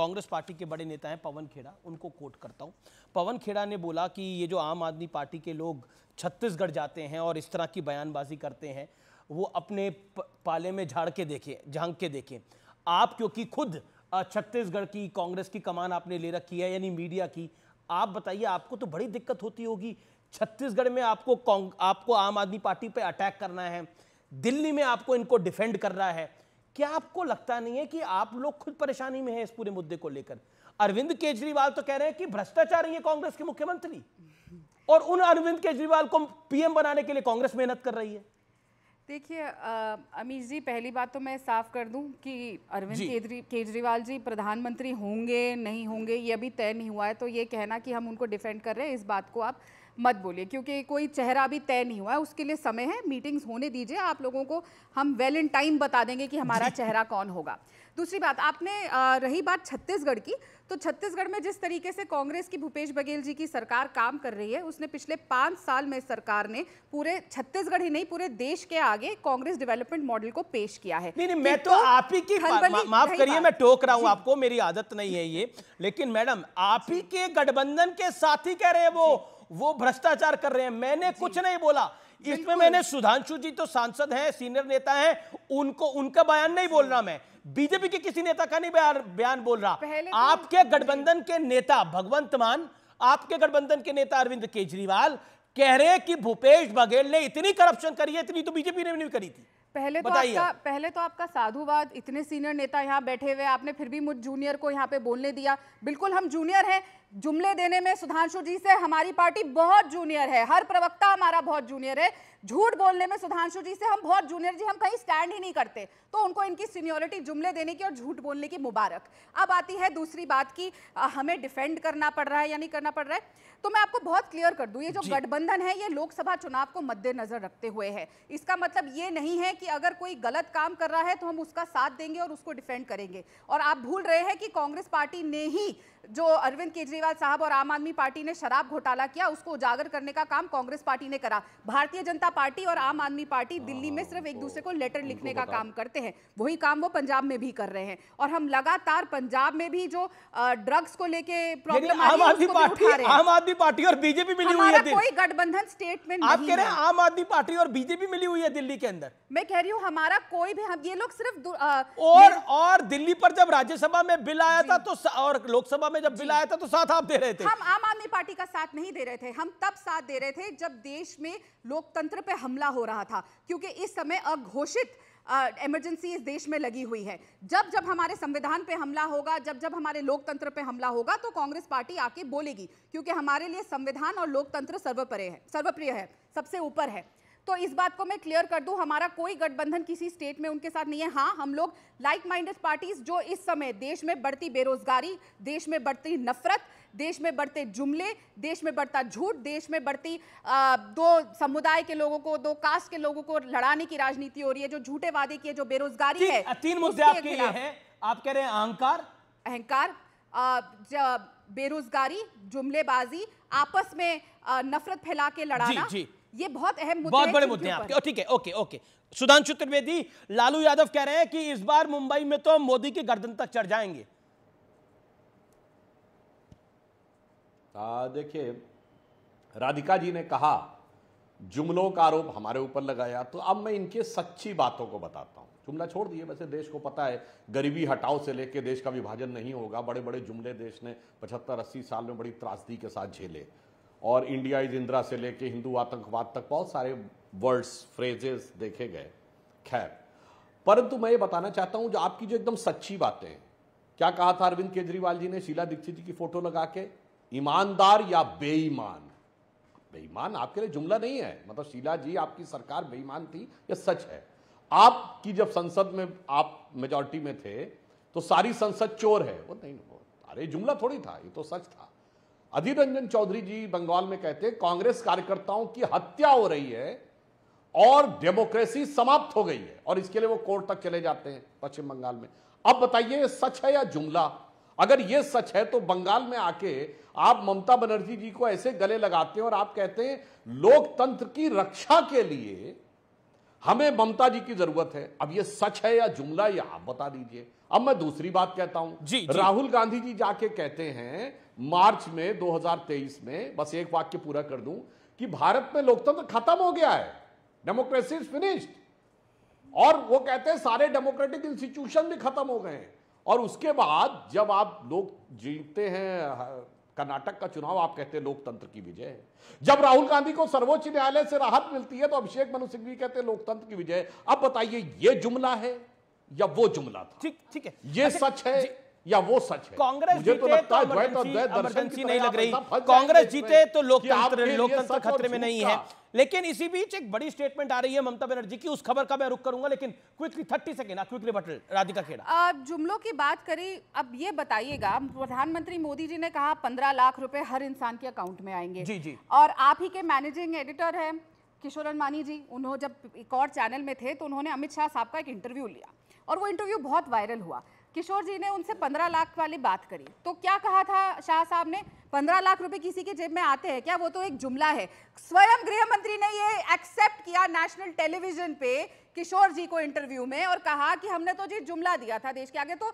Congress party के बड़े नेता हैं पवन खेड़ा, उनको कोट करता हूं। पवन खेड़ा ने बोला कि ये जो आम आदमी पार्टी के लोग छत्तीसगढ़ जाते हैं और इस तरह की बयानबाजी करते हैं, वो अपने पाले में झांक के देखें। आप क्योंकि खुद छत्तीसगढ़ की कांग्रेस की कमान आपने ले रखी है, यानी मीडिया की, आप बताइए, आपको तो बड़ी दिक्कत होती होगी छत्तीसगढ़ में आपको आम आदमी पार्टी पे अटैक करना है, दिल्ली में आपको इनको डिफेंड करना है। क्या आपको लगता नहीं है कि आप लोग खुद परेशानी में हैं इस पूरे मुद्दे को लेकर? अरविंद केजरीवाल तो कह रहे हैं कि भ्रष्टाचारी है कांग्रेस के मुख्यमंत्री, और उन अरविंद केजरीवाल को पीएम बनाने के लिए कांग्रेस मेहनत कर रही है। देखिए अमीश जी, पहली बात तो मैं साफ कर दूं कि अरविंद केजरीवाल जी प्रधानमंत्री होंगे नहीं होंगे ये अभी तय नहीं हुआ है, तो ये कहना कि हम उनको डिफेंड कर रहे हैं, इस बात को आप मत बोलिए, क्योंकि कोई चेहरा अभी तय नहीं हुआ है, उसके लिए समय है, मीटिंग्स होने दीजिए, आप लोगों को हम वेल इन टाइम बता देंगे कि हमारा चेहरा कौन होगा। दूसरी बात, आपने रही बात छत्तीसगढ़ की, तो छत्तीसगढ़ में जिस तरीके से कांग्रेस की भूपेश बघेल जी की सरकार काम कर रही है, उसने पिछले 5 साल में सरकार ने पूरे छत्तीसगढ़ ही नहीं पूरे देश के आगे कांग्रेस डेवलपमेंट मॉडल को पेश किया है। नहीं, मैं तो आप ही की माफ करिए, मैं टोक रहा हूं आपको, मेरी आदत नहीं है ये, लेकिन मैडम आप ही के गठबंधन के साथी कह रहे हैं वो भ्रष्टाचार कर रहे हैं, मैंने कुछ नहीं बोला इसमें। मैंने सुधांशु जी तो सांसद हैं, सीनियर नेता हैं, उनका बयान नहीं बोल रहा, मैं बीजेपी के किसी नेता का नहीं बयान बोल रहा। आपके गठबंधन के नेता भगवंत मान, आपके गठबंधन के नेता अरविंद केजरीवाल कह रहे हैं कि भूपेश बघेल ने इतनी करप्शन करी है, इतनी तो बीजेपी ने भी नहीं करी थी। पहले तो आपका साधुवाद, इतने सीनियर नेता यहाँ बैठे हुए, आपने फिर भी मुझ जूनियर को यहाँ पे बोलने दिया। बिल्कुल हम जूनियर हैं, जुमले देने में सुधांशु जी से हमारी पार्टी बहुत जूनियर है, हर प्रवक्ता हमारा बहुत जूनियर है, झूठ बोलने में सुधांशु जी से हम बहुत जूनियर जी, हम कहीं स्टैंड ही नहीं करते, तो उनको इनकी सीनियरिटी जुमले देने की और झूठ बोलने की मुबारक। अब आती है दूसरी बात की हमें डिफेंड करना पड़ रहा है या नहीं करना पड़ रहा है, तो मैं आपको बहुत क्लियर कर दूं, ये जो गठबंधन है ये लोकसभा चुनाव को मद्देनजर रखते हुए है। इसका मतलब ये नहीं है कि अगर कोई गलत काम कर रहा है तो हम उसका साथ देंगे और उसको डिफेंड करेंगे। और आप भूल रहे हैं कि कांग्रेस पार्टी ने ही, जो अरविंद केजरीवाल साहब और आम आदमी पार्टी ने शराब घोटाला किया, उसको उजागर करने का काम कांग्रेस पार्टी ने करा। भारतीय जनता पार्टी और आम आदमी पार्टी दिल्ली में सिर्फ एक दूसरे को लेटर लिखने का काम करते हैं, वही काम वो पंजाब में भी कर रहे हैं। और हम लगातार पंजाब में भी जो ड्रग्स को लेके प्रॉब्लम आम आदमी पार्टी और बीजेपी मिली हुई है, कोई गठबंधन स्टेट में आप कह रहे हैं आम आदमी पार्टी और बीजेपी मिली हुई है दिल्ली के अंदर। मैं कह रही हूँ हमारा कोई भी, हम ये लोग सिर्फ और दिल्ली पर जब राज्यसभा में बिल आया था तो, और लोकसभा में जब बिल आया था तो साथ आप दे रहे थे। हम आम आदमी पार्टी का साथ नहीं दे रहे थे, हम तब साथ दे रहे थे जब देश में लोकतंत्र पे हमला हो रहा था, क्योंकि इस समय अघोषित इमरजेंसी इस देश में लगी हुई है। जब हमारे संविधान पे हमला होगा, जब हमारे लोकतंत्र पे हमला होगा, तो कांग्रेस पार्टी आके बोलेगी, क्योंकि हमारे लिए संविधान और लोकतंत्र सर्वप्रिय है, सबसे ऊपर है। तो इस बात को मैं क्लियर कर दूं, हमारा कोई गठबंधन किसी स्टेट में उनके साथ नहीं है। हाँ, हम लोग लाइक माइंडेड पार्टीज, जो इस समय देश में बढ़ती बेरोजगारी, देश में बढ़ती नफरत, देश में बढ़ते जुमले, देश में बढ़ता झूठ, देश में बढ़ती दो समुदाय के लोगों को, दो कास्ट के लोगों को लड़ाने की राजनीति हो रही है, जो झूठे वादे की है, जो बेरोजगारी है। 3 मुद्दे आपके ये हैं, आप कह रहे हैं अहंकार, बेरोजगारी, जुमलेबाजी, आपस में नफरत फैला के लड़ाना, ये बहुत अहम मुद्दे, बहुत बड़े मुद्दे हैं आपके। ठीक है, ओके। सुधांशु त्रिवेदी, लालू यादव कह रहे हैं कि इस बार मुंबई में तो मोदी की गर्दन तक चढ़ जाएंगे। देखिए, राधिका जी ने कहा जुमलों का आरोप हमारे ऊपर लगाया, तो अब मैं इनके सच्ची बातों को बताता हूं। जुमला छोड़ दिए, वैसे देश को पता है गरीबी हटाओ से लेके देश का विभाजन नहीं होगा, बड़े बड़े जुमले देश ने 75-80 साल में बड़ी त्रासदी के साथ झेले, और इंडिया इज इंदिरा से लेके हिंदू आतंकवाद तक बहुत सारे वर्ड्स, फ्रेजेस देखे गए। खैर, परंतु मैं ये बताना चाहता हूं, जो आपकी जो एकदम सच्ची बातें हैं, क्या कहा था अरविंद केजरीवाल जी ने शीला दीक्षित जी की फोटो लगा के, ईमानदार या बेईमान? बेईमान आपके लिए जुमला नहीं है, मतलब शीला जी आपकी सरकार बेईमान थी, यह सच है। आपकी जब संसद में आप मेजॉरिटी में थे तो सारी संसद चोर है, वो नहीं, अरे जुमला थोड़ी था, ये तो सच था। अधीर रंजन चौधरी जी बंगाल में कहते हैं कांग्रेस कार्यकर्ताओं की हत्या हो रही है और डेमोक्रेसी समाप्त हो गई है, और इसके लिए वो कोर्ट तक चले जाते हैं पश्चिम बंगाल में। अब बताइए सच है या जुमला? अगर ये सच है तो बंगाल में आके आप ममता बनर्जी जी को ऐसे गले लगाते हैं और आप कहते हैं लोकतंत्र की रक्षा के लिए हमें ममता जी की जरूरत है। अब ये सच है या जुमला, ये आप बता दीजिए। अब मैं दूसरी बात कहता हूं। जी। राहुल गांधी जी जाके कहते हैं मार्च में 2023 में, बस एक वाक्य पूरा कर दूं, कि भारत में लोकतंत्र खत्म हो गया है, डेमोक्रेसी इज फिनिश्ड। और वो कहते हैं सारे डेमोक्रेटिक इंस्टीट्यूशन भी खत्म हो गए हैं। और उसके बाद जब आप लोग जीतते हैं कर्नाटक का चुनाव, आप कहते हैं लोकतंत्र की विजय है। जब राहुल गांधी को सर्वोच्च न्यायालय से राहत मिलती है तो अभिषेक मनु सिंघवी कहते हैं लोकतंत्र की विजय। अब बताइए ये जुमला है या वो जुमला था? ठीक है, ये सच है या वो सच है? कांग्रेस मुझे तो जीते लगता है तो द्वैत और द्वैत दर्शन इमरजेंसी की नहीं तरह लग रही, आप फंस कांग्रेस जाएंगे जीते इसमें तो कि आपके लिए लोकतंत्र सच और खतरे में झूठ नहीं का। है। लेकिन इसी बीच एक बड़ी स्टेटमेंट आ रही है ममता बनर्जी की, उस खबर का मैं रुख करूंगा, लेकिन quickly 30 second quick rebuttal Radhika Khera. जुमलों की बात करी, अब ये बताइएगा, प्रधानमंत्री मोदी जी ने कहा 15 लाख रुपए हर इंसान के अकाउंट में आएंगे। जी। और आप ही के मैनेजिंग एडिटर है किशोर अनवानी जी, उन्होंने जब एक और चैनल में थे तो उन्होंने अमित शाह साहब का एक इंटरव्यू लिया और वो इंटरव्यू बहुत वायरल हुआ। किशोर जी ने उनसे 15 लाख वाली बात करी तो क्या कहा था शाह साहब ने? 15 लाख रुपए किसी के जेब में आते हैं क्या? वो तो एक जुमला है। स्वयं गृह मंत्री ने ये एक्सेप्ट किया नेशनल टेलीविजन पे किशोर जी को इंटरव्यू में और कहा कि हमने तो जी जुमला दिया था देश के आगे। तो